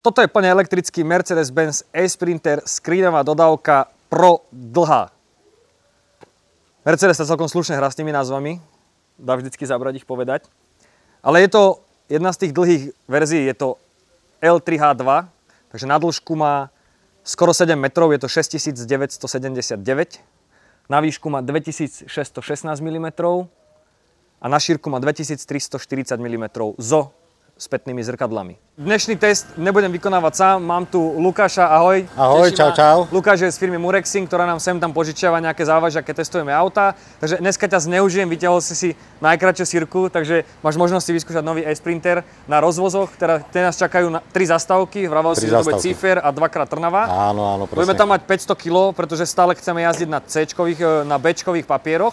Toto je plne elektrický Mercedes-Benz E-Sprinter, skríňová dodávka Pro dlhá. Mercedes sa celkom slušne hrá s tými názvami, dá vždycky zabrať ich povedať. Ale je to jedna z tých dlhých verzií, je to L3H2, takže na dĺžku má skoro 7 metrov, je to 6979, na výšku má 2616 mm a na šírku má 2340 mm so spätnými zrkadlami. Dnešný test nebudem vykonávať sám, mám tu Lukáša, ahoj. Ahoj, čau. Lukáš je z firmy Murexing, ktorá nám sem tam požičiava nejaké závažia, keď testujeme auta. Takže dneska ťa zneužijem, vyťahol si najkratšiu sírku, takže máš možnosť si vyskúšať nový E-Sprinter na rozvozoch, teda nás čakajú 3 zastávky, vraval si, že to bude Cífer a 2-krát Trnava. Áno, presne. Budeme tam mať 500 kg, pretože stále chceme jazdiť na B-čkových papieroch,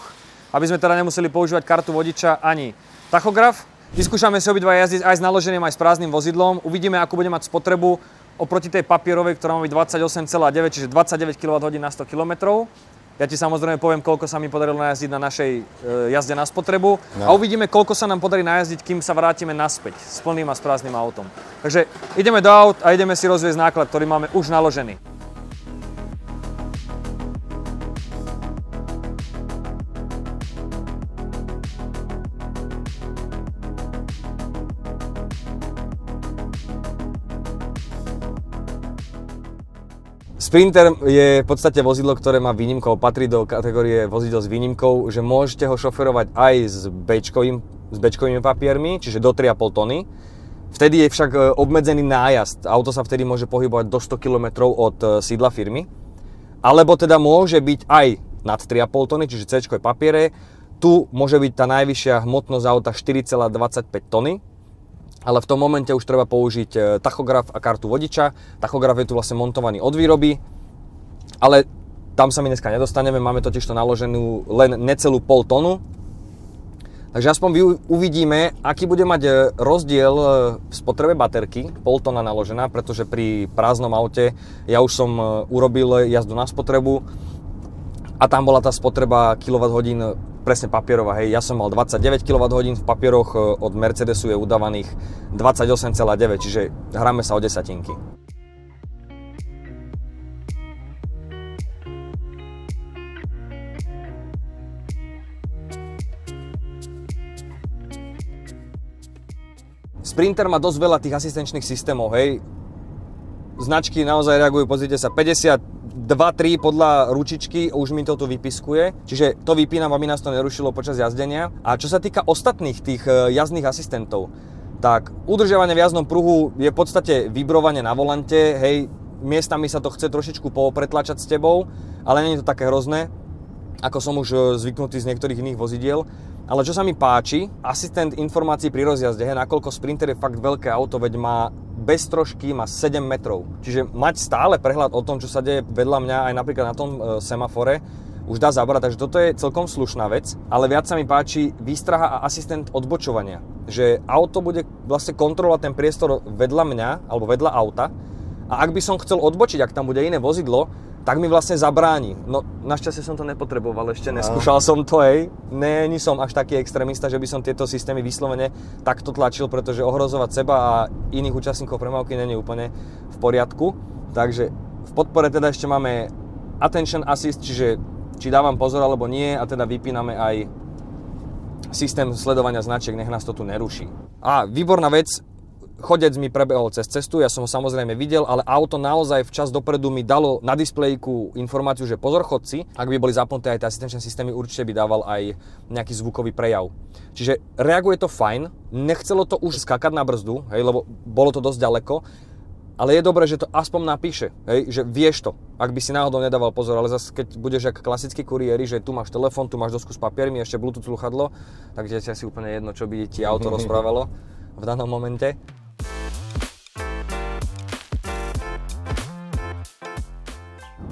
aby sme teda nemuseli používať kartu vodiča ani tachograf. Vyskúšame si obidva jazdiť aj s naloženým, aj s prázdnym vozidlom. Uvidíme, akú bude mať spotrebu oproti tej papierovej, ktorá má byť 28,9, čiže 29 kWh na 100 km. Ja ti samozrejme poviem, koľko sa mi podarilo najazdiť na našej jazde na spotrebu. No. A uvidíme, koľko sa nám podarí najazdiť, kým sa vrátime naspäť s plným a s prázdnym autom. Takže ideme do aut a ideme si rozviesť náklad, ktorý máme už naložený. Sprinter je v podstate vozidlo, ktoré má výnimkou, patrí do kategórie vozidel s výnimkou, že môžete ho šoferovať aj s B-čkovými papiermi, čiže do 3,5 tony. Vtedy je však obmedzený nájazd. Auto sa vtedy môže pohybovať do 100 km od sídla firmy. Alebo teda môže byť aj nad 3,5 tony, čiže C-čkové papiere. Tu môže byť tá najvyššia hmotnosť auta 4,25 tony. Ale v tom momente už treba použiť tachograf a kartu vodiča. Tachograf je tu vlastne montovaný od výroby, ale tam sa my dneska nedostaneme, máme totiž to naloženú len necelú pol tonu. Takže aspoň uvidíme, aký bude mať rozdiel v spotrebe baterky, pol tona naložená, pretože pri prázdnom aute ja už som urobil jazdu na spotrebu a tam bola tá spotreba kWh presne papierová, hej, ja som mal 29 kWh, v papieroch od Mercedesu je udávaných 28,9, čiže hráme sa o desatinky. Sprinter má dosť veľa tých asistenčných systémov, hej. Značky naozaj reagujú, pozrite sa, 52-3 podľa ručičky, už mi to tu vypiskuje, čiže to vypínam, aby nás to nerušilo počas jazdenia. A čo sa týka ostatných tých jazdných asistentov, tak udržiavanie v jazdnom pruhu je v podstate vibrovanie na volante, hej, miestami sa to chce trošičku popretlačať s tebou, ale nie je to také hrozné, ako som už zvyknutý z niektorých iných vozidiel. Ale čo sa mi páči, asistent informácií pri rozjazde, nakoľko Sprinter je fakt veľké auto, veď má bez trošky má 7 metrov. Čiže mať stále prehľad o tom, čo sa deje vedľa mňa, aj napríklad na tom semafore, už dá zabrať, takže toto je celkom slušná vec. Ale viac sa mi páči výstraha a asistent odbočovania. Že auto bude vlastne kontrolovať ten priestor vedľa mňa, alebo vedľa auta. A ak by som chcel odbočiť, ak tam bude iné vozidlo, tak mi vlastne zabráni. No, našťastie som to nepotreboval, ešte neskúšal som to, hej. Nie som až taký extrémista, že by som tieto systémy vyslovene takto tlačil, pretože ohrozovať seba a iných účastníkov premávky nie je úplne v poriadku. Takže v podpore teda ešte máme Attention Assist, čiže či dávam pozor alebo nie, a teda vypíname aj systém sledovania značiek, nech nás to tu neruší. A výborná vec, chodec mi prebehol cez cestu, ja som ho samozrejme videl, ale auto naozaj včas dopredu mi dalo na displejku informáciu, že pozor chodci, ak by boli zapnuté aj tie asistenčné systémy, určite by dával aj nejaký zvukový prejav. Čiže reaguje to fajn, nechcelo to už skákať na brzdu, hej, lebo bolo to dosť ďaleko, ale je dobré, že to aspoň napíše, hej, že vieš to, ak by si náhodou nedával pozor, ale zase keď budeš ako klasickí kuriéri, že tu máš telefón, tu máš dosku s papiermi, ešte Bluetooth sluchadlo, tak je asi úplne jedno, čo by ti auto rozprávalo v danom momente.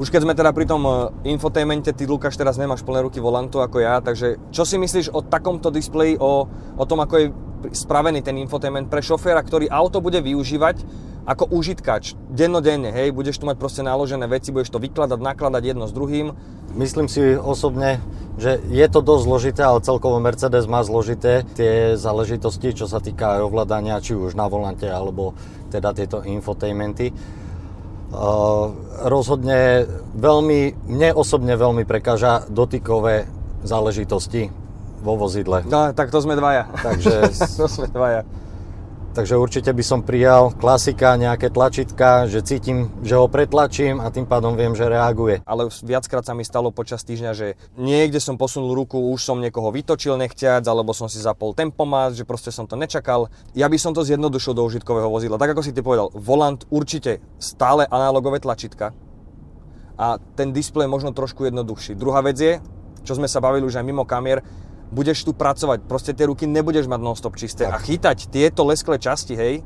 Už keď sme teda pri tom infotainmente, ty Lukáš teraz nemáš plné ruky volantu ako ja, takže čo si myslíš o takomto displeji, o tom, ako je spravený ten infotainment pre šoféra, ktorý auto bude využívať ako užitkač, dennodenne, hej, budeš tu mať proste naložené veci, budeš to vykladať, nakladať jedno s druhým. Myslím si osobne, že je to dosť zložité, ale celkovo Mercedes má zložité tie záležitosti, čo sa týka aj ovládania, či už na volante, alebo teda tieto infotainmenty. Rozhodne mne osobne veľmi prekáža dotykové záležitosti vo vozidle. No, tak to sme dvaja. Takže to sme dvaja. Takže určite by som prijal klasika, nejaké tlačítka, že cítim, že ho pretlačím a tým pádom viem, že reaguje. Ale viackrát sa mi stalo počas týždňa, že niekde som posunul ruku, už som niekoho vytočil nechťac, alebo som si zapol tempomat, že proste som to nečakal. Ja by som to zjednodušil do užitkového vozidla. Tak ako si ty povedal, volant určite stále analogové tlačítka a ten displej možno trošku jednoduchší. Druhá vec je, čo sme sa bavili už aj mimo kamier, budeš tu pracovať, proste tie ruky nebudeš mať non-stop čisté a chytať tieto lesklé časti, hej,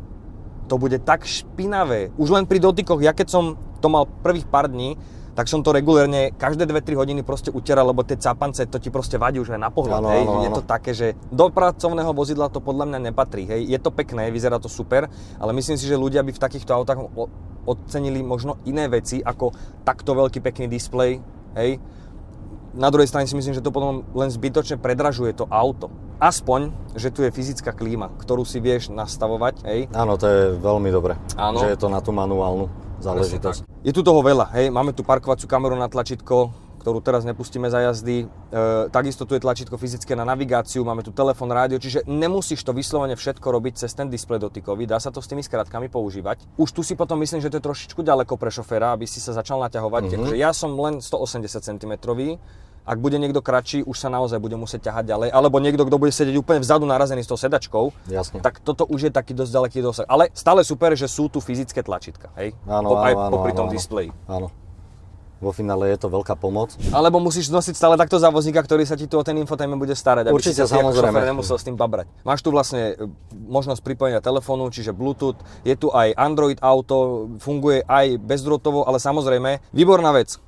to bude tak špinavé. Už len pri dotykoch, ja keď som to mal prvých pár dní, tak som to regulérne každé 2-3 hodiny proste utieral, lebo tie cápance, to ti proste vadí už aj na pohľad, hej. Je to také, že do pracovného vozidla to podľa mňa nepatrí, hej. Je to pekné, vyzerá to super, ale myslím si, že ľudia by v takýchto autách ocenili možno iné veci, ako takto veľký pekný displej, hej. Na druhej strane si myslím, že to potom len zbytočne predražuje to auto. Aspoň, že tu je fyzická klíma, ktorú si vieš nastavovať, hej. Áno, to je veľmi dobré, áno. Že je to na tú manuálnu záležitosť. Je tu toho veľa, hej. Máme tu parkovaciu kameru na tlačítko, ktorú teraz nepustíme za jazdy. Takisto tu je tlačítko fyzické na navigáciu, máme tu telefón, rádio, čiže nemusíš to vyslovene všetko robiť cez ten displej dotykový, dá sa to s tými skratkami používať. Už tu si potom myslím, že to je trošičku ďaleko pre šoféra, aby si sa začal naťahovať. Takže ja som len 180 cm. Ak bude niekto kratší, už sa naozaj bude musieť ťahať ďalej, alebo niekto, kto bude sedieť úplne vzadu narazený s tou sedačkou, jasne, tak toto už je taký dosť ďaleký dosah. Ale stále super, že sú tu fyzické tlačítka, hej? Áno, aj popri tom displeji. Áno. Vo finále je to veľká pomoc. Alebo musíš nosiť stále takto závozníka, ktorý sa ti tu o ten infotainment bude starať, aby určite, si sa samozrejme šofér nemusel s tým babrať. Máš tu vlastne možnosť pripojenia telefónu, čiže Bluetooth, je tu aj Android Auto, funguje aj bezdrôtovo, ale samozrejme, výborná vec.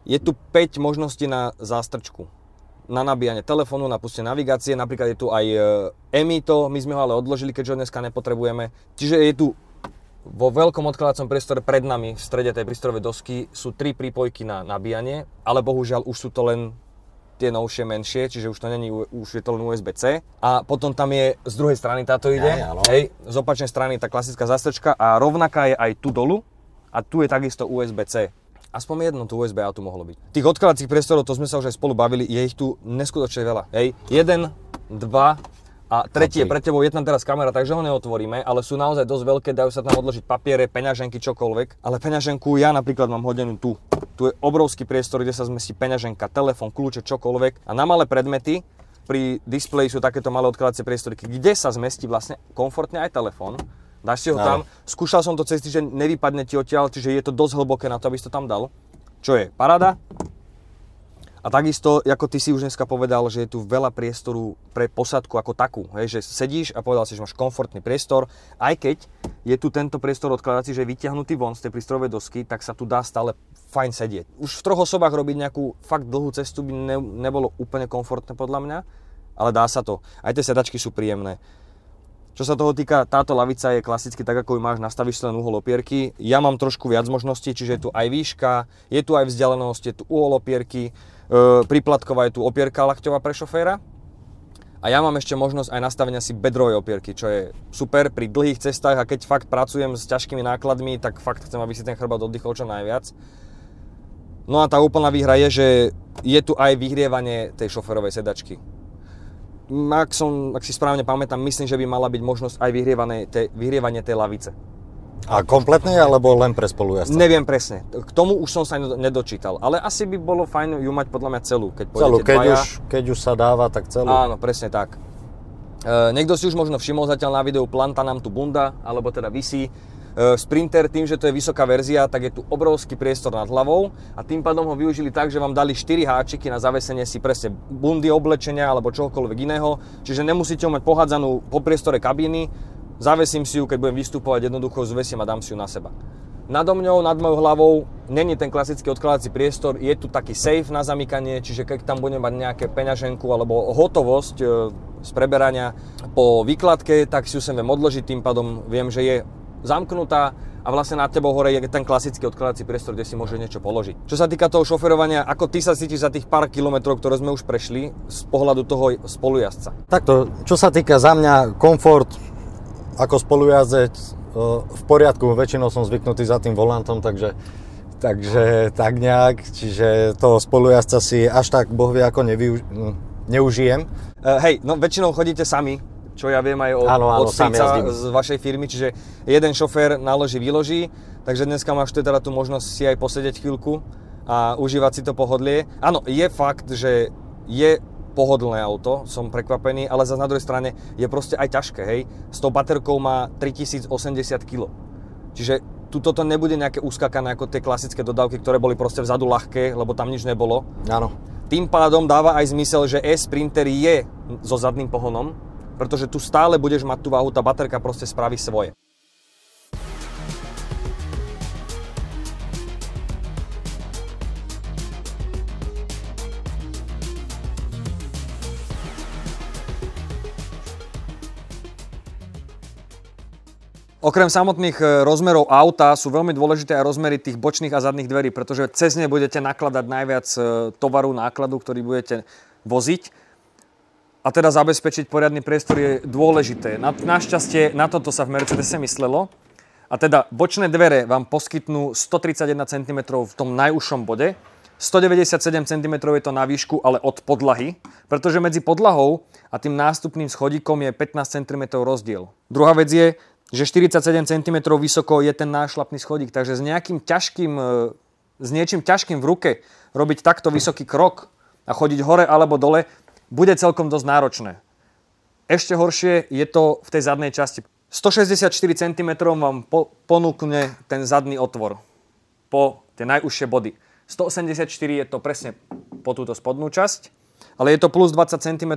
Je tu 5 možností na zástrčku. Na nabíjanie telefónu, na pustenie navigácie, napríklad je tu aj Emito, my sme ho ale odložili, keďže ho dneska nepotrebujeme. Čiže je tu vo veľkom odkladacom priestore pred nami, v strede tej prístrojovej dosky, sú 3 prípojky na nabíjanie, ale bohužiaľ už sú to len tie novšie, menšie, čiže už to není, už je to len USB-C. A potom tam je, z druhej strany táto ide, hej, z opačnej strany tá klasická zástrčka a rovnaká je aj tu dolu a tu je takisto USB-C. Aspoň jedno tu USB auto mohlo byť. Tých odkladacích priestorov, to sme sa už aj spolu bavili, je ich tu neskutočne veľa. Hej, 1, 2 a tretí je pre tebou, je tam teraz kamera, takže ho neotvoríme, ale sú naozaj dosť veľké, dajú sa tam odložiť papiere, peňaženky, čokoľvek. Ale peňaženku ja napríklad mám hodenú tu. Tu je obrovský priestor, kde sa zmestí peňaženka, telefón, kľúče, čokoľvek. A na malé predmety pri displeji sú takéto malé odkladacie priestory, kde sa zmestí vlastne komfortne aj telefón. Dáš si ho tam, skúšal som to cez týždeň, nevypadne ti odtiaľ, čiže je to dosť hlboké na to, aby si to tam dal. Čo je paráda. A takisto, ako ty si už dneska povedal, že je tu veľa priestoru pre posádku ako takú. Hej, že sedíš a povedal si, že máš komfortný priestor, aj keď je tu tento priestor odkladací, že je vyťahnutý von z tej prístrojovej dosky, tak sa tu dá stále fajn sedieť. Už v 3 osobách robiť nejakú fakt dlhú cestu by nebolo úplne komfortné podľa mňa, ale dá sa to. Aj tie sedačky sú príjemné. Čo sa toho týka, táto lavica je klasicky tak, ako ju máš, nastavíš len uhol opierky. Ja mám trošku viac možností, čiže je tu aj výška, je tu aj vzdialenosť, je tu uhol opierky, priplatková je tu opierka lakťová pre šoféra. A ja mám ešte možnosť aj nastavenia si bedrovej opierky, čo je super pri dlhých cestách a keď fakt pracujem s ťažkými nákladmi, tak fakt chcem, aby si ten chrbát oddychol čo najviac. No a tá úplná výhra je, že je tu aj vyhrievanie tej šoférovej sedačky. Ak si správne pamätám, myslím, že by mala byť možnosť aj vyhrievanie tej lavice. A kompletne, alebo len pre spolujazca? Neviem presne. K tomu už som sa nedočítal. Ale asi by bolo fajn ju mať podľa mňa celú. Keď už sa dáva, tak celú. Áno, presne tak. Niekto si už možno všimol zatiaľ na videu, planta nám tu bunda, alebo teda visí. Sprinter, tým, že to je vysoká verzia, tak je tu obrovský priestor nad hlavou a tým pádom ho využili tak, že vám dali 4 háčiky na zavesenie si presne bundy, oblečenia alebo čohokoľvek iného, čiže nemusíte ho mať pohádzanú po priestore kabíny, zavesím si ju, keď budem vystupovať, jednoducho zvesím a dám si ju na seba. Nado mňou, nad mojou hlavou, není ten klasický odkladací priestor, je tu taký safe na zamykanie, čiže keď tam budem mať nejaké peňaženku alebo hotovosť z preberania po výkladke, tak si ju sem viem odložiť, tým pádom viem, že je zamknutá a vlastne nad tebou hore je ten klasický odkladací priestor, kde si môžeš niečo položiť. Čo sa týka toho šoferovania, ako ty sa cítiš za tých pár kilometrov, ktoré sme už prešli z pohľadu toho spolujazdca? Takto, čo sa týka za mňa, komfort ako spolujazdec v poriadku, väčšinou som zvyknutý za tým volantom, takže tak nejak, čiže toho spolujazdca si až tak boh vie ako neužijem. Hej, no väčšinou chodíte sami, čo ja viem aj od strýca z vašej firmy, čiže jeden šofér naloží, vyloží, takže dneska máš teda tú možnosť si aj posedieť chvíľku a užívať si to pohodlie. Áno, je fakt, že je pohodlné auto, som prekvapený, ale zase na druhej strane je proste aj ťažké, hej. S tou baterkou má 3080 kg. Čiže tuto to nebude nejaké uskakané ako tie klasické dodávky, ktoré boli proste vzadu ľahké, lebo tam nič nebolo. Áno. Tým pádom dáva aj zmysel, že e-Sprinter je so zadným pohonom, pretože tu stále budeš mať tú váhu, tá baterka proste spraví svoje. Okrem samotných rozmerov auta sú veľmi dôležité aj rozmery tých bočných a zadných dverí, pretože cez ne budete nakladať najviac tovaru, nákladu, ktorý budete voziť. A teda zabezpečiť poriadny priestor je dôležité. Našťastie na toto sa v Mercedese myslelo. A teda bočné dvere vám poskytnú 131 cm v tom najúžšom bode. 197 cm je to na výšku, ale od podlahy, pretože medzi podlahou a tým nástupným schodíkom je 15 cm rozdiel. Druhá vec je, že 47 cm vysoko je ten nášlapný schodík, takže s niečím ťažkým v ruke robiť takto vysoký krok a chodiť hore alebo dole bude celkom dosť náročné. Ešte horšie je to v tej zadnej časti. 164 cm vám ponúkne ten zadný otvor po tie najúžšie body. 184 je to presne po túto spodnú časť, ale je to plus 20 cm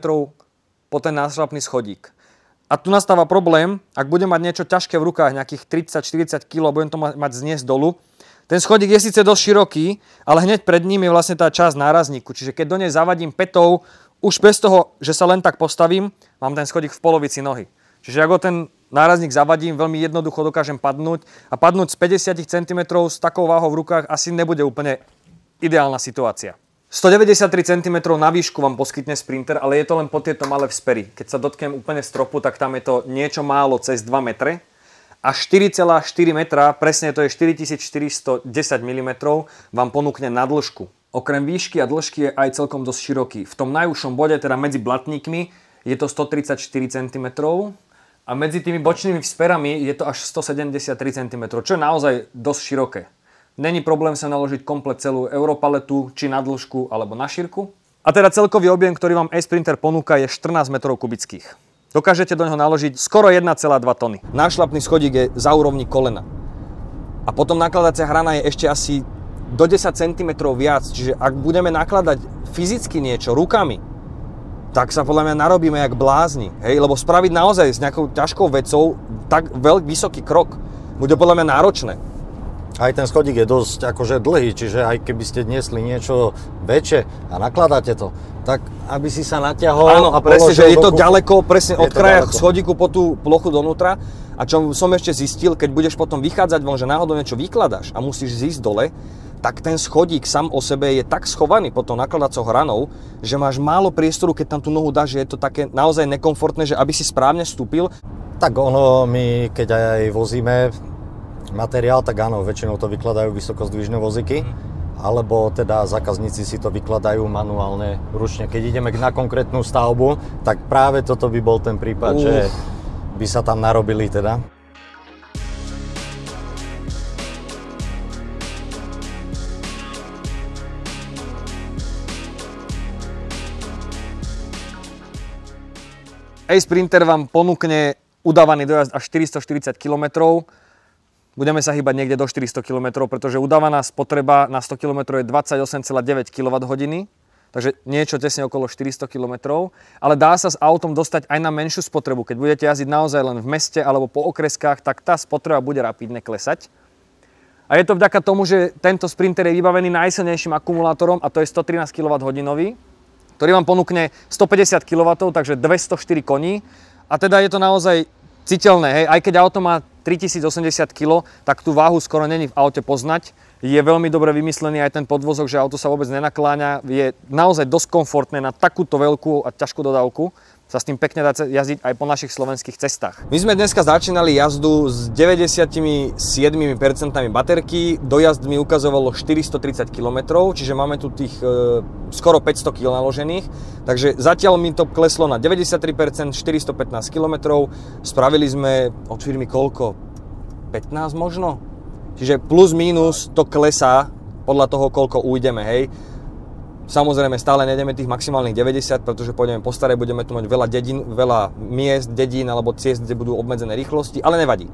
po ten nášlapný schodík. A tu nastáva problém, ak budem mať niečo ťažké v rukách, nejakých 30-40 kg, budem to mať zniesť dolu. Ten schodík je síce dosť široký, ale hneď pred ním je vlastne tá časť nárazníku. Čiže keď do nej zavadím pätou, už bez toho, že sa len tak postavím, mám ten schodík v polovici nohy. Čiže ako ten nárazník zavadím, veľmi jednoducho dokážem padnúť. A padnúť z 50 cm s takou váhou v rukách asi nebude úplne ideálna situácia. 193 cm na výšku vám poskytne Sprinter, ale je to len po tieto malé vzpery. Keď sa dotknem úplne stropu, tak tam je to niečo málo cez 2 metre. A 4,4 metra, presne to je 4410 mm, vám ponúkne na dĺžku. Okrem výšky a dĺžky je aj celkom dosť široký. V tom najúžšom bode, teda medzi blatníkmi, je to 134 cm a medzi tými bočnými vzperami je to až 173 cm, čo je naozaj dosť široké. Není problém sa naložiť komplet celú Europaletu, či na dĺžku, alebo na šírku. A teda celkový objem, ktorý vám e-Sprinter ponúka, je 14 metrov kubických. Dokážete do neho naložiť skoro 1,2 tony. Nášlapný schodík je za úrovni kolena. A potom nakladacia hrana je ešte asi do 10 cm viac, čiže ak budeme nakladať fyzicky niečo rukami, tak sa podľa mňa narobíme jak blázni. Hej? Lebo spraviť naozaj s nejakou ťažkou vecou tak vysoký krok bude podľa mňa náročné. Aj ten schodík je dosť akože dlhý, čiže aj keby ste niesli niečo väčšie a nakladáte to, tak aby si sa natiahol. Áno, a presne, že je to ďaleko, presne od kraja schodíku po tú plochu donútra. A čo som ešte zistil, keď budeš potom vychádzať von, že náhodou niečo vykladáš a musíš zísť dole, tak ten schodík sám o sebe je tak schovaný pod tou nakladacou hranou, že máš málo priestoru, keď tam tú nohu dáš, že je to také naozaj nekomfortné, že aby si správne vstúpil. Tak ono, my keď aj vozíme materiál, tak áno, väčšinou to vykladajú vysokozdvižné vozíky, alebo teda zákazníci si to vykladajú manuálne, ručne. Keď ideme na konkrétnu stavbu, tak práve toto by bol ten prípad, že by sa tam narobili teda. e-Sprinter vám ponúkne udávaný dojazd až 440 km. Budeme sa hýbať niekde do 400 km, pretože udávaná spotreba na 100 km je 28,9 kWh, takže niečo tesne okolo 400 km, ale dá sa s autom dostať aj na menšiu spotrebu. Keď budete jazdiť naozaj len v meste alebo po okreskách, tak tá spotreba bude rapidne klesať. A je to vďaka tomu, že tento Sprinter je vybavený najsilnejším akumulátorom, a to je 113 kWh, ktorý vám ponúkne 150 kW, takže 204 koní. A teda je to naozaj citeľné, hej, aj keď auto má 3080 kg, tak tú váhu skoro není v aute poznať. Je veľmi dobre vymyslený aj ten podvozok, že auto sa vôbec nenakláňa. Je naozaj dosť komfortné na takúto veľkú a ťažkú dodávku. Sa s tým pekne dá jazdiť aj po našich slovenských cestách. My sme dneska začínali jazdu s 97% baterky, dojazd mi ukazovalo 430 km, čiže máme tu tých skoro 500 kg naložených, takže zatiaľ mi to kleslo na 93%, 415 km, spravili sme od firmy koľko? 15 možno? Čiže plus minus to klesá podľa toho, koľko ujdeme, hej. Samozrejme, stále nejdeme tých maximálnych 90, pretože pôjdeme po starej, budeme tu mať veľa dedín, veľa miest, dedín alebo ciest, kde budú obmedzené rýchlosti, ale nevadí.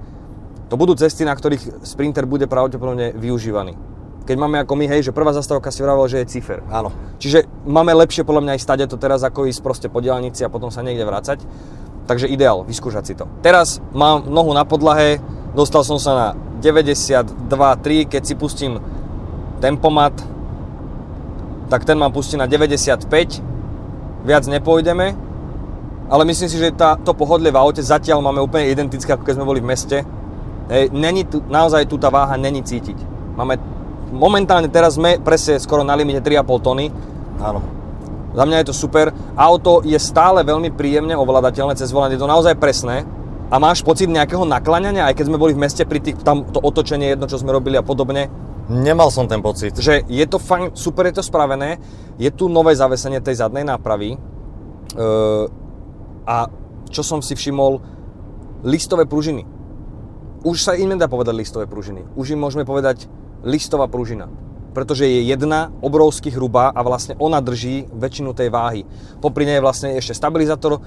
To budú cesty, na ktorých Sprinter bude pravdepodobne využívaný. Keď máme ako my, hej, že prvá zastávka si vravel, že je Cifer. Áno. Čiže máme lepšie podľa mňa aj stade to teraz, ako ísť proste po diaľnici a potom sa niekde vrácať. Takže ideál, vyskúšať si to. Teraz mám nohu na podlahe, dostal som sa na 92,3, keď si pustím tempomat, tak ten mám pustiť na 95, viac nepôjdeme, ale myslím si, že to pohodlie v aute zatiaľ máme úplne identické, ako keď sme boli v meste. Naozaj tu tá váha není cítiť. Momentálne teraz sme presne skoro na limite 3,5 tony. Áno. Za mňa je to super. Auto je stále veľmi príjemne ovládateľné cez volant, je to naozaj presné. A máš pocit nejakého nakláňania, aj keď sme boli v meste pri tam to otočenie jedno, čo sme robili a podobne? Nemal som ten pocit. Že je to fajn, super je to spravené, je tu nové zavesenie tej zadnej nápravy a čo som si všimol, listové pružiny. Už sa im nedá povedať listové pružiny, už im môžeme povedať listová pružina, pretože je jedna obrovsky hrubá a vlastne ona drží väčšinu tej váhy. Popri nej je vlastne ešte stabilizátor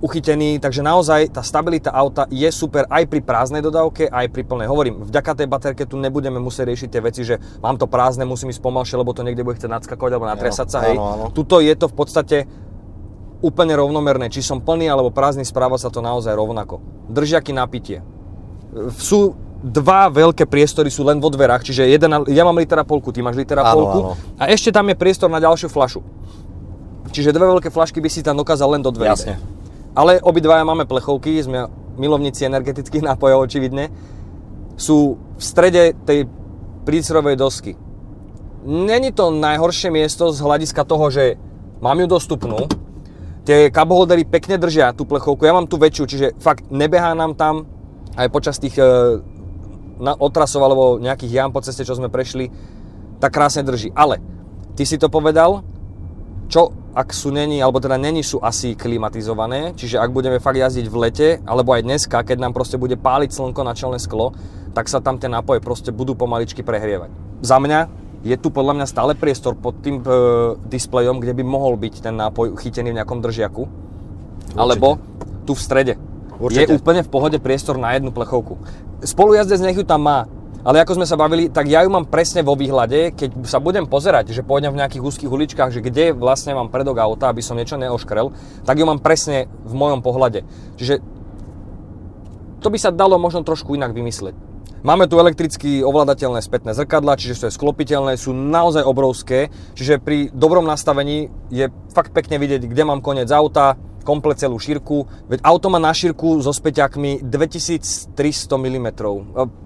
uchytený, takže naozaj tá stabilita auta je super aj pri prázdnej dodávke, aj pri plnej. Hovorím, vďaka tej baterke tu nebudeme musieť riešiť tie veci, že mám to prázdne, musím ísť pomalšie, lebo to niekde bude chcieť nadskakovať alebo natriasať sa, hej. Áno. Tuto je to v podstate úplne rovnomerné, či som plný alebo prázdny, správa sa to naozaj rovnako. Držiaky na pitie. Sú dva veľké priestory, sú len vo dverách, čiže ja mám liter a polku, ty máš liter a polku a ešte tam je priestor na ďalšiu fľašu. Čiže dve veľké fľašky by si tam dokázal len do dverí. Jasne. Ale obidvaja máme plechovky, sme milovníci energetických nápojov očividne. Sú v strede tej prícerovej dosky. Není to najhoršie miesto z hľadiska toho, že mám ju dostupnú. Tie cup holdery pekne držia tú plechovku, ja mám tú väčšiu, čiže fakt nebehá nám tam aj počas tých otrasov alebo nejakých jam po ceste, čo sme prešli, tak krásne drží. Ale ty si to povedal, čo ak sú alebo není sú asi klimatizované, čiže ak budeme fakt jazdiť v lete, alebo aj dneska, keď nám proste bude páliť slnko na čelné sklo, tak sa tam tie nápoje proste budú pomaličky prehrievať. Za mňa je tu podľa mňa stále priestor pod tým displejom, kde by mohol byť ten nápoj chytený v nejakom držiaku. Určite. Alebo tu v strede. Určite. Je úplne v pohode priestor na jednu plechovku. Spolujazdec nech ju tam má. Ale ako sme sa bavili, tak ja ju mám presne vo výhľade, keď sa budem pozerať, že pôjdem v nejakých úzkých uličkách, že kde vlastne mám predok auta, aby som niečo neoškrel, tak ju mám presne v mojom pohľade. Čiže to by sa dalo možno trošku inak vymyslieť. Máme tu elektricky ovládateľné spätné zrkadlá, čiže sú sklopiteľné, sú naozaj obrovské, čiže pri dobrom nastavení je fakt pekne vidieť, kde mám koniec auta, komplet celú šírku. Veď auto má na šírku so späťakmi 2300 mm,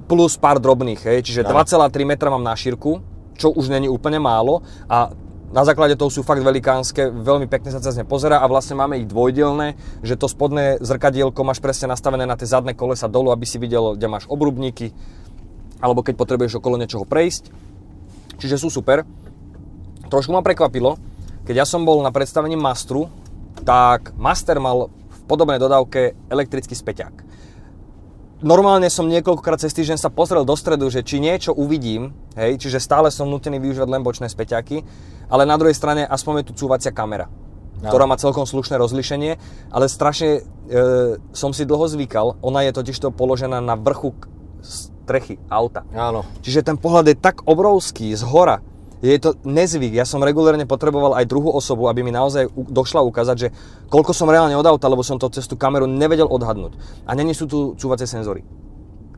plus pár drobných, hej, čiže 2,3 metra mám na šírku, čo už není úplne málo a na základe toho sú fakt velikánske, veľmi pekne sa cez ne pozerá a vlastne máme ich dvojdielne, že to spodné zrkadielko máš presne nastavené na tie zadné kolesa dolu, aby si videl, kde máš obrubníky, alebo keď potrebuješ okolo niečoho prejsť. Čiže sú super. Trošku ma prekvapilo, keď ja som bol na predstavení Mastru, tak Master mal v podobnej dodávke elektrický späťák. Normálne som niekoľkokrát cez týždeň sa pozrel do stredu, že či niečo uvidím, hej, čiže stále som nútený využívať len bočné späťaky, ale na druhej strane aspoň je tu cúvacia kamera, ktorá má celkom slušné rozlíšenie, ale strašne som si dlho zvykal, ona je totižto položená na vrchu strechy auta. Áno. Čiže ten pohľad je tak obrovský z hora. Je to nezvyk, ja som regulérne potreboval aj druhú osobu, aby mi naozaj došla ukázať, že koľko som reálne od auta, lebo som to cez tú kameru nevedel odhadnúť. A není sú tu cúvacie senzory.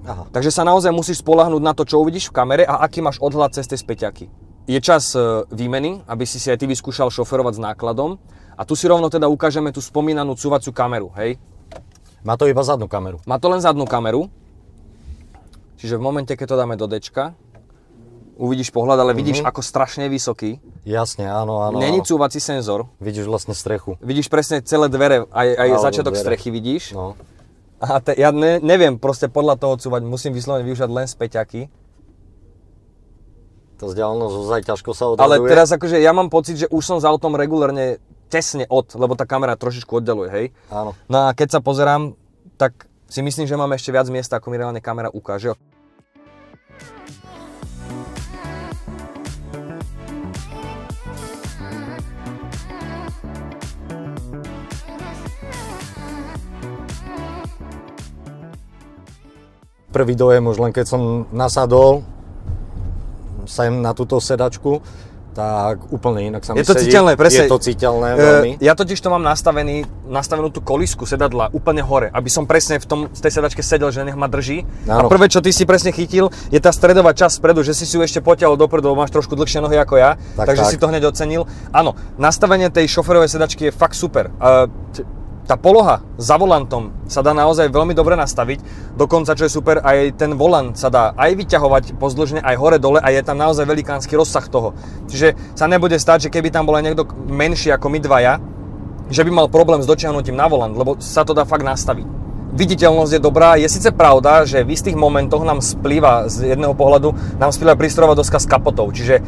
Aha. Takže sa naozaj musíš spoľahnúť na to, čo uvidíš v kamere a aký máš odhľad cez tie späťaky. Je čas výmeny, aby si aj ty vyskúšal šoferovať s nákladom a tu si rovno teda ukážeme tú spomínanú cúvaciu kameru, hej? Má to iba zadnú kameru. Má to len zadnú kameru. Čiže v momente, keď to dáme do Dčka, uvidíš pohľad, ale vidíš, ako strašne vysoký. Jasne, áno. Není cúvací senzor. Vidíš vlastne strechu. Vidíš presne celé dvere, aj začiatok strechy vidíš. No. A ja neviem proste podľa toho cúvať, musím vyslovene využívať len späťaky. Tá vzdialenosť ozaj ťažko sa odhaduje. Ale teraz akože ja mám pocit, že už som s autom regulárne tesne lebo tá kamera trošičku oddeluje, hej? Áno. No a keď sa pozerám, tak si myslím, že máme ešte viac miesta, ako mi reálne kamera ukáže. Prvý dojem už len keď som nasadol sem na túto sedačku, tak úplne inak sa mi sedí. Je to citeľné, presne. Je to citeľné veľmi. Ja totiž to mám nastavenú tú kolísku sedadla úplne hore, aby som presne v tej sedačke sedel, že nech ma drží. Áno. A prvé, čo ty si presne chytil, je tá stredová časť spredu, že si ju ešte potiahol dopredu, lebo máš trošku dlhšie nohy ako ja, takže si to hneď ocenil. Áno, nastavenie tej šoferovej sedačky je fakt super. Tá poloha za volantom sa dá naozaj veľmi dobre nastaviť, dokonca čo je super, aj ten volant sa dá aj vyťahovať pozdĺžne, aj hore-dole a je tam naozaj velikánsky rozsah toho. Čiže sa nebude stať, že keby tam bol aj niekto menší ako my dvaja, že by mal problém s dotiahnutím na volant, lebo sa to dá fakt nastaviť. Viditeľnosť je dobrá, je síce pravda, že v istých momentoch nám splýva z jedného pohľadu, prístrojová doska s kapotou, čiže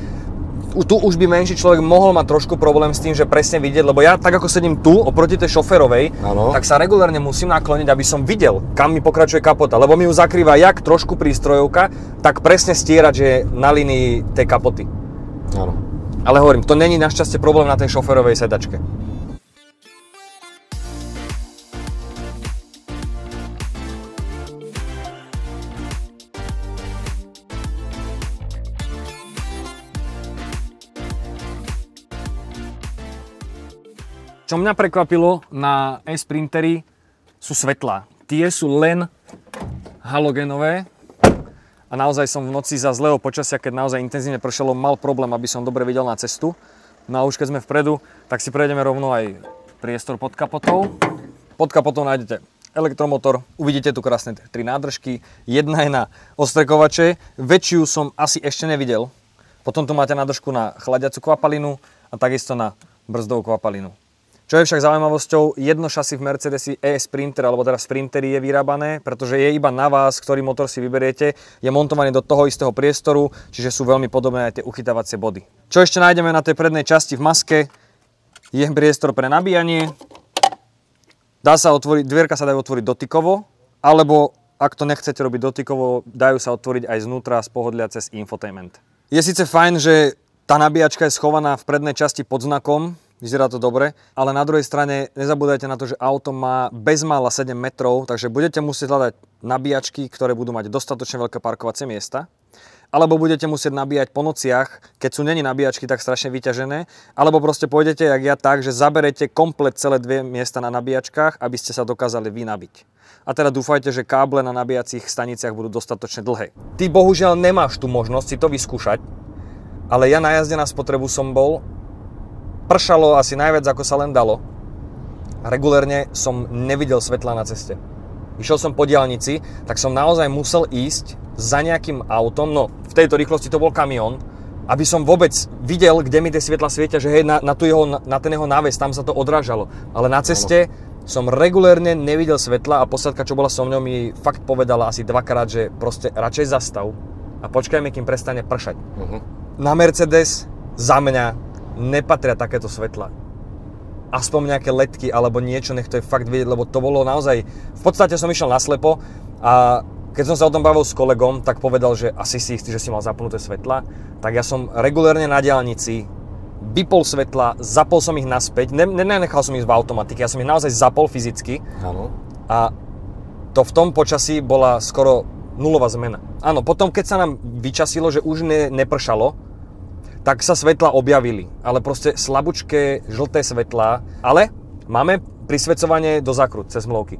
tu už by menší človek mohol mať trošku problém s tým, že presne vidieť, lebo ja tak ako sedím tu oproti tej šoférovej, tak sa regulárne musím nakloniť, aby som videl, kam mi pokračuje kapota, lebo mi ju zakrýva jak trošku prístrojovka, tak presne stierať, že je na línii tej kapoty. Áno. Ale hovorím, to není našťastie problém na tej šoférovej sedačke. Čo mňa prekvapilo na e-Sprinteri sú svetlá. Tie sú len halogenové a naozaj som v noci za zlého počasia, keď naozaj intenzívne pršalo, mal problém, aby som dobre videl na cestu. No a už keď sme vpredu, tak si prejdeme rovno aj priestor pod kapotou. Pod kapotou nájdete elektromotor, uvidíte tu krásne 3 nádržky, jedna je na ostrekovače, väčšiu som asi ešte nevidel. Potom tu máte nádržku na chladiacu kvapalinu a takisto na brzdovú kvapalinu. Čo je však zaujímavosťou, jedno šasy v Mercedesi e-Sprinter, alebo teda Sprinteri je vyrábané, pretože je iba na vás, ktorý motor si vyberiete, je montovaný do toho istého priestoru, čiže sú veľmi podobné aj tie uchytávacie body. Čo ešte nájdeme na tej prednej časti v maske, je priestor pre nabíjanie. Dá sa otvoriť, dvierka sa dajú otvoriť dotykovo, alebo ak to nechcete robiť dotykovo, dajú sa otvoriť aj znútra z pohodlia cez infotainment. Je síce fajn, že tá nabíjačka je schovaná v prednej časti pod znakom, vyzerá to dobre, ale na druhej strane nezabúdajte na to, že auto má bezmála 7 metrov, takže budete musieť hľadať nabíjačky, ktoré budú mať dostatočne veľké parkovacie miesta, alebo budete musieť nabíjať po nociach, keď sú není nabíjačky tak strašne vyťažené, alebo proste pôjdete, jak ja, tak, že zaberete komplet celé 2 miesta na nabíjačkách, aby ste sa dokázali vynabiť. A teda dúfajte, že káble na nabíjacích staniciach budú dostatočne dlhé. Ty bohužiaľ nemáš tú možnosť si to vyskúšať, ale ja na jazde na spotrebu som bol. Pršalo asi najviac, ako sa len dalo. Regulérne som nevidel svetla na ceste. Išiel som po diaľnici, tak som naozaj musel ísť za nejakým autom, no v tejto rýchlosti to bol kamión, aby som vôbec videl, kde mi tie svetla svietia, že hej, na ten jeho náves, tam sa to odrážalo. Ale na ceste som regulérne nevidel svetla a posádka, čo bola so mňou, mi fakt povedala asi 2-krát, že proste radšej zastav a počkajme, kým prestane pršať. Na Mercedes za mňa nepatria takéto svetla. Aspoň nejaké ledky alebo niečo, nech to je fakt vidieť, lebo to bolo naozaj... V podstate som išiel naslepo a keď som sa o tom bavil s kolegom, tak povedal, že asi si istý, že si mal zapnuté svetla. Tak ja som regulérne na diaľnici vypol svetla, zapol som ich naspäť, nenechal som ich v automatike, ja som ich naozaj zapol fyzicky. Áno. A to v tom počasí bola skoro nulová zmena. Áno, potom keď sa nám vyčasilo, že už nepršalo, tak sa svetla objavili, ale proste slabúčké žlté svetlá, ale máme prisvedcovanie do zákrut cez hmlovky.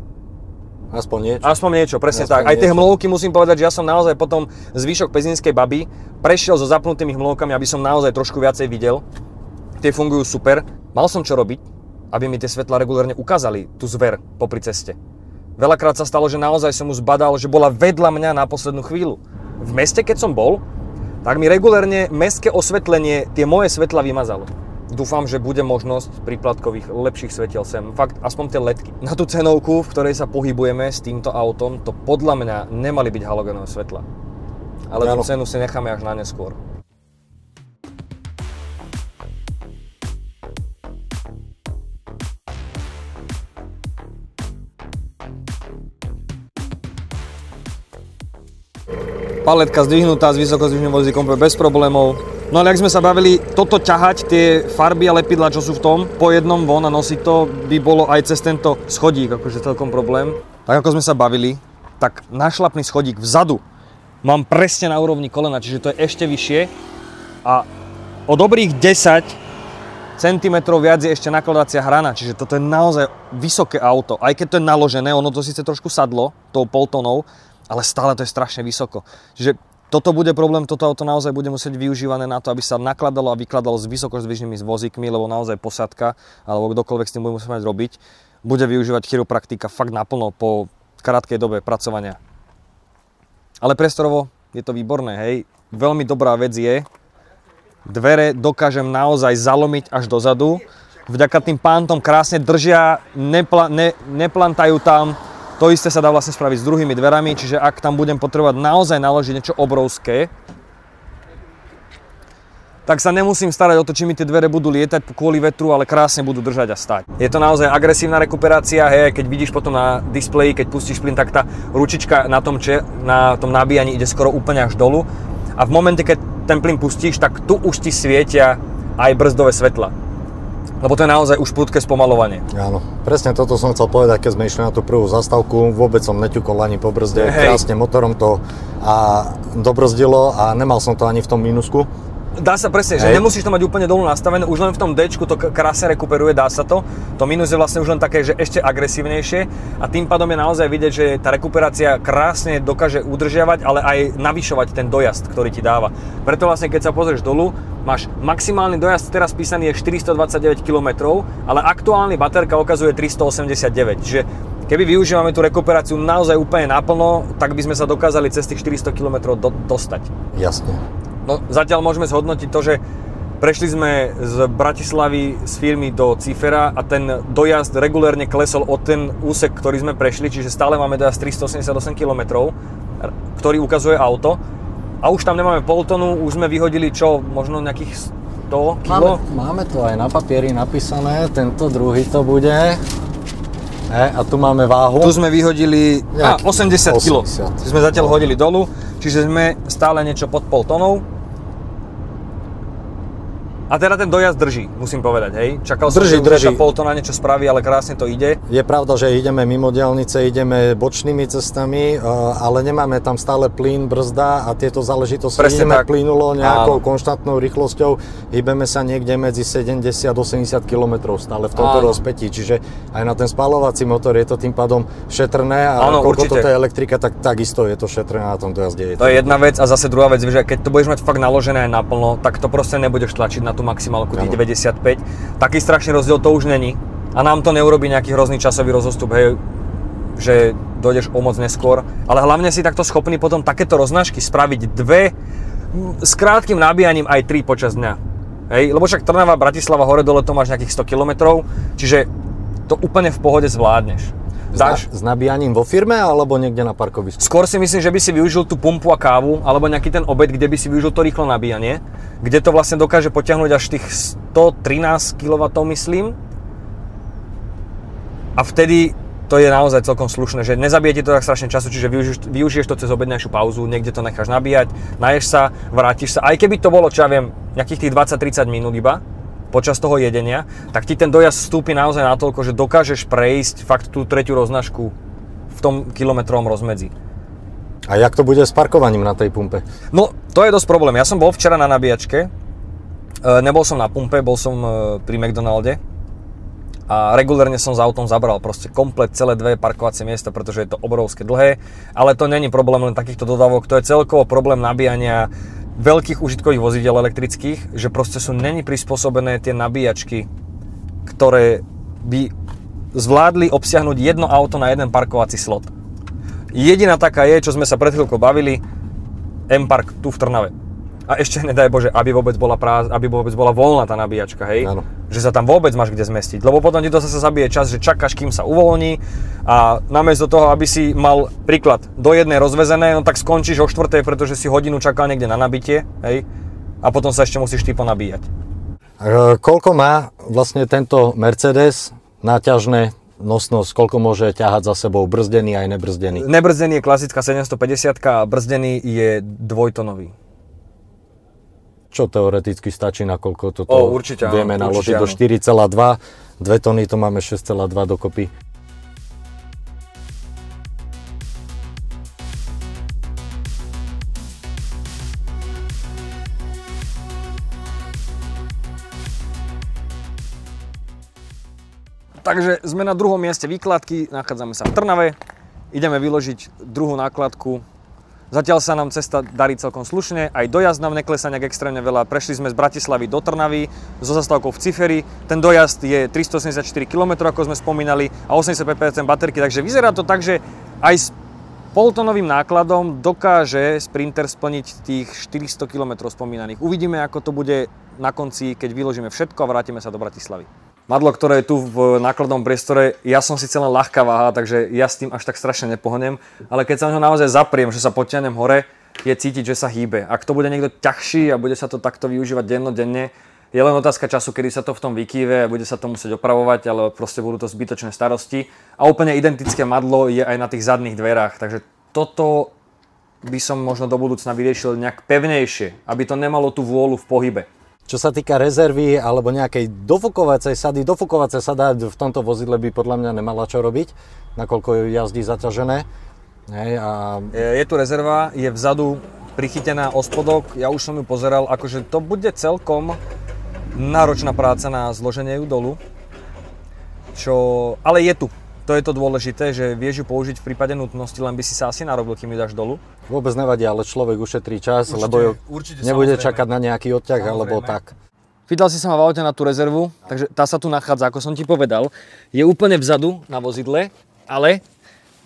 Aspoň niečo. Aspoň niečo, presne tak. Aj tie hmlovky musím povedať, že ja som naozaj potom zvyšok pezinskej baby prešiel so zapnutými hmlovkami, aby som naozaj trošku viacej videl. Tie fungujú super. Mal som čo robiť, aby mi tie svetlá regulárne ukázali tú zver popri ceste. Veľakrát sa stalo, že naozaj som mu zbadal, že bola vedľa mňa na poslednú chvíľu. V meste, keď som bol, tak mi regulérne mestské osvetlenie tie moje svetla vymazalo. Dúfam, že bude možnosť príplatkových lepších svetiel sem. Fakt, aspoň tie ledky. Na tú cenovku, v ktorej sa pohybujeme s týmto autom, to podľa mňa nemali byť halogénové svetla. Ale tú cenu si necháme až na neskôr. Paletka zdvihnutá s vysokozdvižným vozíkom bez problémov. No ale ak sme sa bavili, toto ťahať, tie farby a lepidlá, čo sú v tom, po jednom von a nosiť to by bolo aj cez tento schodík, akože celkom problém. Tak ako sme sa bavili, tak našlapný schodík vzadu mám presne na úrovni kolena, čiže to je ešte vyššie a o dobrých 10 cm viac je ešte nakladacia hrana, čiže toto je naozaj vysoké auto. Aj keď to je naložené, ono to síce trošku sadlo tou poltónou, ale stále to je strašne vysoko. Čiže toto bude problém, toto auto naozaj bude musieť využívané na to, aby sa nakladalo a vykladalo s vysokozdvižnými vozíkmi, lebo naozaj posádka, alebo kdokoľvek s tým bude musieť mať robiť, bude využívať chiropraktika fakt naplno po krátkej dobe pracovania. Ale priestorovo je to výborné, hej. Veľmi dobrá vec je, dvere dokážem naozaj zalomiť až dozadu. Vďaka tým pántom krásne držia, neplantajú tam. To isté sa dá vlastne spraviť s druhými dverami, čiže ak tam budem potrebovať naozaj naložiť niečo obrovské, tak sa nemusím starať o to, či mi tie dvere budú lietať kvôli vetru, ale krásne budú držať a stať. Je to naozaj agresívna rekuperácia, hej, keď vidíš potom na displeji, keď pustíš plyn, tak tá ručička na tom nabíjaní ide skoro úplne až dolu. A v momente, keď ten plyn pustíš, tak tu už ti svietia aj brzdové svetla. Lebo to je naozaj už prudké spomaľovanie. Áno, presne toto som chcel povedať, keď sme išli na tú prvú zastávku. Vôbec som neťukol ani po brzde, krásne motorom to a dobrzdilo a nemal som to ani v tom mínusku. Dá sa presne, že nemusíš to mať úplne dolu nastavené, už len v tom D-čku to krásne rekuperuje, dá sa to. To mínus je vlastne už len také, že ešte agresívnejšie a tým pádom je naozaj vidieť, že tá rekuperácia krásne dokáže udržiavať, ale aj navyšovať ten dojazd, ktorý ti dáva. Preto vlastne keď sa pozrieš dolu, máš maximálny dojazd, teraz písaný je 429 km, ale aktuálny baterka ukazuje 389, čiže keby využívame tú rekuperáciu naozaj úplne naplno, tak by sme sa dokázali cez tých 400 km dostať. Jasne. No, zatiaľ môžeme zhodnotiť to, že prešli sme z Bratislavy z firmy do Cifera a ten dojazd regulérne klesol od ten úsek, ktorý sme prešli, čiže stále máme dojazd 388 km, ktorý ukazuje auto. A už tam nemáme pol tonu, už sme vyhodili čo, možno nejakých 100 kg? Máme to aj na papieri napísané, tento druhý to bude. A tu máme váhu. Tu sme vyhodili 80 kg. Sme zatiaľ hodili dolu, čiže sme stále niečo pod pol tonou. A teda ten dojazd drží, musím povedať, hej. Čakal som, že už pol tona niečo spraví, ale krásne to ide. Je pravda, že ideme mimo diaľnice, ideme bočnými cestami, ale nemáme tam stále plyn, brzda a tieto záležitosti. Presne ideme tak. plynulo nejakou konštantnou rýchlosťou, hýbeme sa niekde medzi 70-80 km stále v tomto rozpätí, čiže aj na ten spaľovací motor je to tým pádom šetrné a koľko toto je elektrika, tak takisto je to šetrné na tom dojazde. To je jedna vec a zase druhá vec, že keď to budeš mať fakt naložené aj naplno, tak to proste nebudeš tlačiť na tú maximálku tých 95. Taký strašný rozdiel to už není. A nám to neurobí nejaký hrozný časový rozostup, hej, že dojdeš o moc neskôr. Ale hlavne si takto schopný potom takéto roznášky spraviť dve s krátkym nabíjaním aj 3 počas dňa. Hej, lebo však Trnava, Bratislava, hore dole to máš nejakých 100 km, čiže to úplne v pohode zvládneš. S nabíjaním vo firme alebo niekde na parkovisku? Skôr si myslím, že by si využil tú pumpu a kávu alebo nejaký ten obed, kde by si využil to rýchlo nabíjanie, kde to vlastne dokáže potiahnuť až tých 113 kW, myslím. A vtedy to je naozaj celkom slušné, že nezabije ti to tak strašne času, čiže využiješ to cez obednejšiu pauzu, niekde to necháš nabíjať, naješ sa, vrátiš sa. Aj keby to bolo, čo ja viem, nejakých tých 20-30 minút iba, počas toho jedenia, tak ti ten dojazd vstúpi naozaj natoľko, že dokážeš prejsť fakt tú tretiu roznášku v tom kilometrovom rozmedzi. A jak to bude s parkovaním na tej pumpe? No, to je dosť problém. Ja som bol včera na nabíjačke, nebol som na pumpe, bol som pri McDonalde a regulérne som s autom zabral proste komplet celé dve parkovacie miesta, pretože je to obrovské dlhé, ale to není problém len takýchto dodávok, to je celkovo problém nabíjania veľkých užitkových vozidiel elektrických, že proste sú není prispôsobené tie nabíjačky, ktoré by zvládli obsiahnuť jedno auto na jeden parkovací slot. Jediná taká je, čo sme sa pred chvíľkou bavili, M-Park tu v Trnave. A ešte nedaj Bože, aby vôbec bola voľná tá nabíjačka, hej? Áno. Že sa tam vôbec máš kde zmestiť. Lebo potom ti to zase zabije čas, že čakáš, kým sa uvoľní a namiesto toho, aby si mal príklad do jednej rozvezené, no tak skončíš o 4:00, pretože si hodinu čakal niekde na nabitie, hej? A potom sa ešte musíš ty ponabíjať. Koľko má vlastne tento Mercedes náťažné nosnosť, koľko môže ťahať za sebou brzdený aj nebrzdený? Nebrzdený je klasická 750 a brzdený je dvojtonový. Čo teoreticky stačí, nakoľko toto určite, vieme naložiť do 4,2, 2 tony to máme 6,2 dokopy. Takže sme na druhom mieste výkladky, nachádzame sa v Trnave, ideme vyložiť druhú nákladku. Zatiaľ sa nám cesta darí celkom slušne, aj dojazd nám neklesá nejak extrémne veľa. Prešli sme z Bratislavy do Trnavy so zastávkou v Ciferi. Ten dojazd je 384 km, ako sme spomínali, a 85% baterky, takže vyzerá to tak, že aj s poltonovým nákladom dokáže Sprinter splniť tých 400 km spomínaných. Uvidíme, ako to bude na konci, keď vyložíme všetko a vrátime sa do Bratislavy. Madlo, ktoré je tu v nákladnom priestore, ja som síce len ľahká váha, takže ja s tým až tak strašne nepohnem, ale keď sa ho naozaj zapriem, že sa potiahnem hore, je cítiť, že sa hýbe. Ak to bude niekto ťažší a bude sa to takto využívať dennodenne, je len otázka času, kedy sa to v tom vykýve a bude sa to musieť opravovať, ale proste budú to zbytočné starosti. A úplne identické madlo je aj na tých zadných dverách, takže toto by som možno do budúcna vyriešil nejak pevnejšie, aby to nemalo tú vôľu v pohybe. Čo sa týka rezervy alebo nejakej dofukovacej sady, dofukovacia sada v tomto vozidle by podľa mňa nemala čo robiť, nakoľko jazdí zaťažené. Hej, a... Je tu rezerva, je vzadu prichytená o spodok, ja už som ju pozeral, akože to bude celkom náročná práca na zloženie ju dolu, ale je tu. To je to dôležité, že vieš ju použiť v prípade nutnosti, len by si sa asi narobil, kým ju dáš dolu. Vôbec nevadí, ale človek ušetrí čas, lebo nebude čakať na nejaký odťah alebo tak. Pýtal si sa ma v aute na tú rezervu, takže tá sa tu nachádza, ako som ti povedal. Je úplne vzadu na vozidle, ale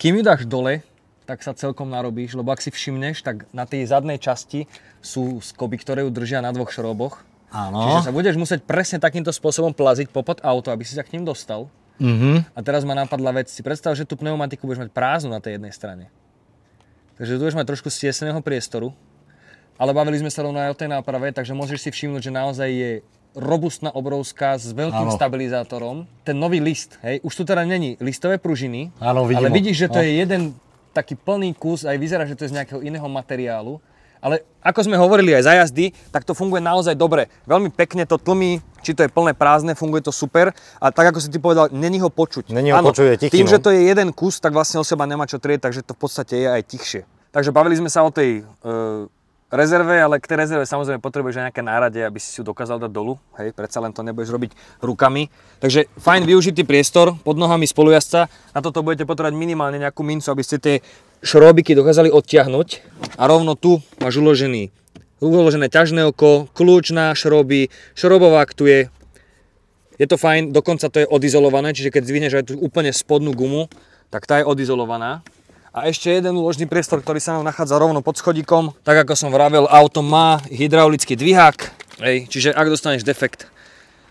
kým ju dáš dole, tak sa celkom narobíš, lebo ak si všimneš, tak na tej zadnej časti sú skoby, ktoré ju držia na dvoch šroboch. Áno. Čiže sa budeš musieť presne takýmto spôsobom plaziť popod auto, aby si sa k ním dostal. A teraz ma napadla vec, si predstav, že tú pneumatiku budeš mať prázdnu na tej jednej strane. Takže tu budeš mať trošku stiesneného priestoru, ale bavili sme sa rovno aj o tej náprave, takže môžeš si všimnúť, že naozaj je robustná, obrovská, s veľkým stabilizátorom. Ten nový list, hej, už tu teda není listové pružiny, ale vidíš, že to je jeden taký plný kus, aj vyzerá, že to je z nejakého iného materiálu. Ale ako sme hovorili aj za jazdy, tak to funguje naozaj dobre. Veľmi pekne to tlmí, či to je plné prázdne, funguje to super. A tak ako si ty povedal, není ho počuť. Není ho počuť, je tichý. Tým, že to je jeden kus, tak vlastne o seba nemá čo trieť, takže to v podstate je aj tichšie. Takže bavili sme sa o tej rezerve, ale k tej rezerve samozrejme potrebuješ aj nejaké nárade, aby si ju dokázal dať dolu. Hej, predsa len to nebudeš robiť rukami. Takže fajn využitý priestor pod nohami spolujazca. Na toto budete potrebovať minimálne nejakú mincu, aby ste tie šrobiky dokázali odtiahnuť. A rovno tu máš uložené ťažné oko, kľúč na šroby, šrobovák tu je. Je to fajn, dokonca to je odizolované, čiže keď zdvihneš aj tú úplne spodnú gumu, tak tá je odizolovaná. A ešte jeden úložný priestor, ktorý sa nám nachádza rovno pod schodíkom. Tak ako som vravel, auto má hydraulický dvihák, čiže ak dostaneš defekt,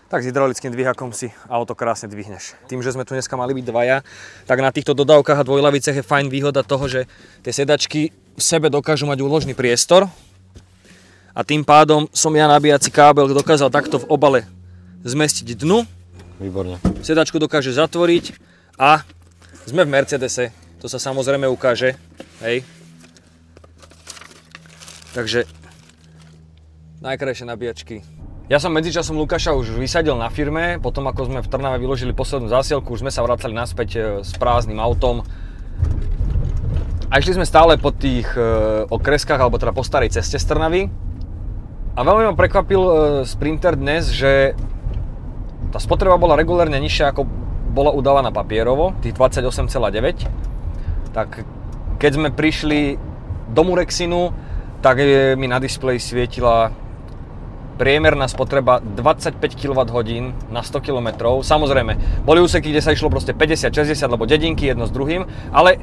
tak s hydraulickým dvihákom si auto krásne dvihneš. Tým, že sme tu dneska mali byť dvaja, tak na týchto dodávkach a dvojlaviciach je fajn výhoda toho, že tie sedačky v sebe dokážu mať úložný priestor a tým pádom som ja nabíjací kábel dokázal takto v obale zmestiť dnu. Výborne. Sedačku dokáže zatvoriť a sme v Mercedese, to sa samozrejme ukáže. Hej. Takže najkrajšie nabíjačky. Ja som medzičasom Lukáša už vysadil na firme, potom ako sme v Trnave vyložili poslednú zásielku, už sme sa vracali naspäť s prázdnym autom. A išli sme stále po tých okreskách, alebo teda po starej ceste z Trnavy. A veľmi ma prekvapil Sprinter dnes, že tá spotreba bola regulérne nižšia, ako bola udávaná papierovo, tých 28,9. Tak keď sme prišli do Murexinu, tak mi na displeji svietila priemerná spotreba 25 kWh na 100 km. Samozrejme, boli úseky, kde sa išlo proste 50-60, lebo dedinky jedno s druhým, ale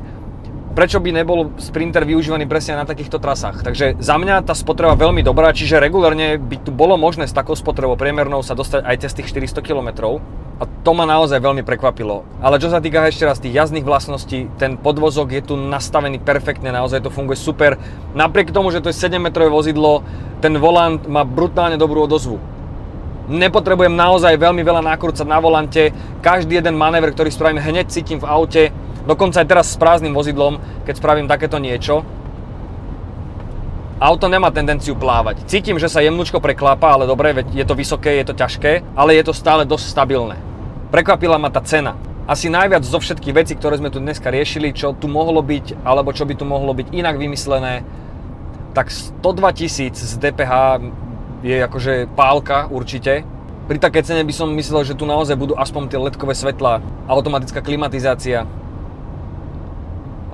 prečo by nebol Sprinter využívaný presne na takýchto trasách. Takže za mňa tá spotreba veľmi dobrá, čiže regulárne by tu bolo možné s takou spotrebou priemernou sa dostať aj cez tých 400 km. A to ma naozaj veľmi prekvapilo. Ale čo sa týka ešte raz tých jazdných vlastností, ten podvozok je tu nastavený perfektne, naozaj to funguje super. Napriek tomu, že to je 7-metrové vozidlo, ten volant má brutálne dobrú odozvu. Nepotrebujem naozaj veľmi veľa nakrúcať na volante, každý jeden manéver, ktorý spravím, hneď cítim v aute. Dokonca aj teraz s prázdnym vozidlom, keď spravím takéto niečo, auto nemá tendenciu plávať. Cítim, že sa jemnúčko preklápa, ale dobre, veď je to vysoké, je to ťažké, ale je to stále dosť stabilné. Prekvapila ma tá cena. Asi najviac zo všetkých vecí, ktoré sme tu dneska riešili, čo tu mohlo byť, alebo čo by tu mohlo byť inak vymyslené, tak 102 000 z DPH je akože pálka určite. Pri takej cene by som myslel, že tu naozaj budú aspoň tie LED-kové svetlá, automatická klimatizácia.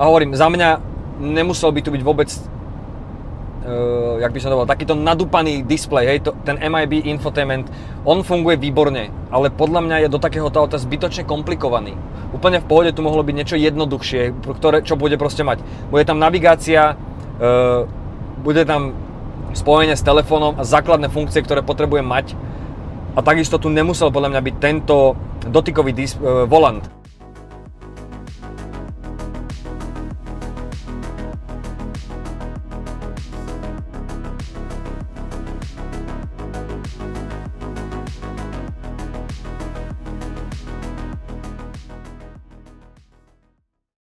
A hovorím, za mňa nemusel by tu byť vôbec, jak by som to povedal, takýto nadúpaný displej, hej, ten MIB infotainment, on funguje výborne, ale podľa mňa je do takéhoto auta zbytočne komplikovaný. Úplne v pohode tu mohlo byť niečo jednoduchšie, čo bude proste mať. Bude tam navigácia, bude tam spojenie s telefónom a základné funkcie, ktoré potrebujem mať. A takisto tu nemusel podľa mňa byť tento dotykový volant.